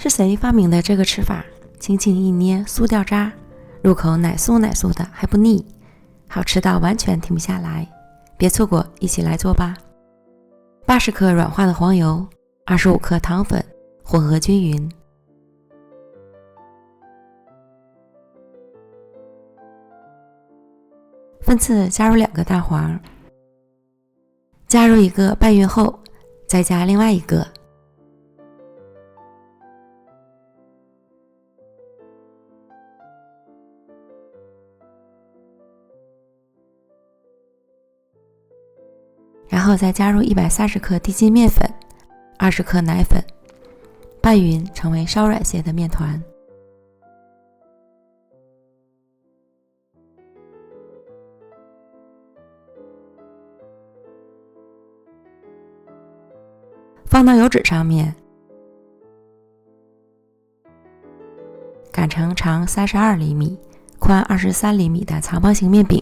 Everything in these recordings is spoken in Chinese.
是谁发明的这个吃法？轻轻一捏，酥掉渣，入口奶酥奶酥的，还不腻，好吃到完全停不下来。别错过，一起来做吧。80克软化的黄油，25克糖粉，混合均匀。分次加入2个蛋黄，加入一个拌匀后，再加另外一个。然后再加入130克低筋面粉，20克奶粉，拌匀成为稍软些的面团。放到油纸上面，擀成长32厘米、宽23厘米的长方形面饼。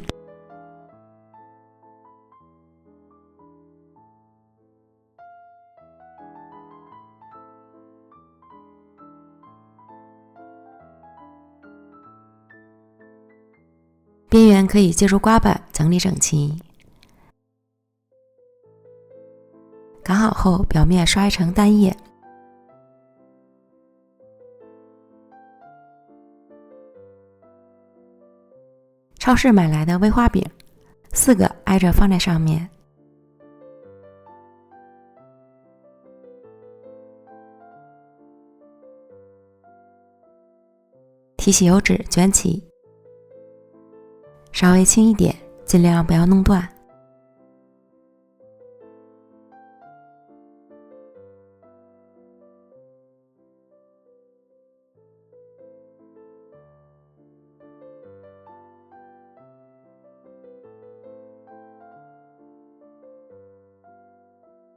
边缘可以借助刮板整理整齐。擀好后，表面刷一层蛋液，超市买来的威化饼，4个挨着放在上面，提起油纸卷起，稍微轻一点，尽量不要弄断。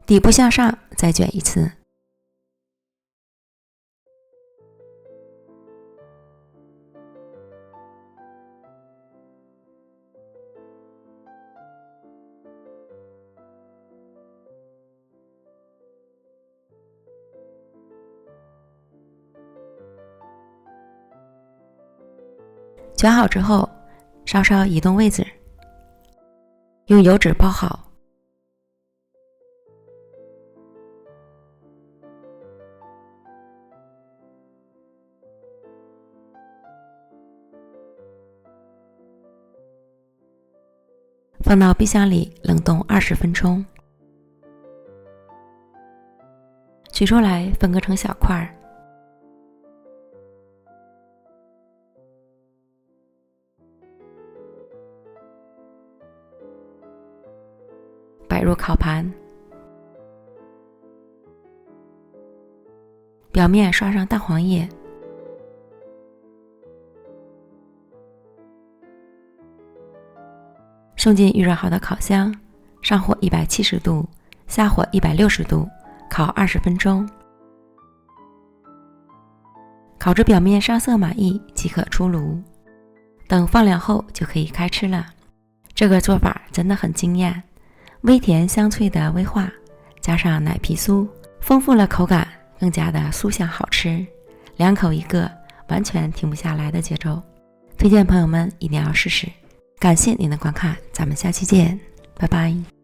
底部向上再卷一次。卷好之后，稍稍移动位置，用油纸包好。放到冰箱里冷冻20分钟。取出来分割成小块，摆入烤盘，表面刷上蛋黄液，送进预热好的烤箱，上火170度，下火160度，烤20分钟。烤至表面上色满意即可出炉，等放凉后就可以开吃了。这个做法真的很惊艳，微甜香脆的威化，加上奶皮酥，丰富了口感，更加的酥香好吃。2口一个，完全停不下来的节奏，推荐朋友们一定要试试。感谢您的观看，咱们下期见，拜拜。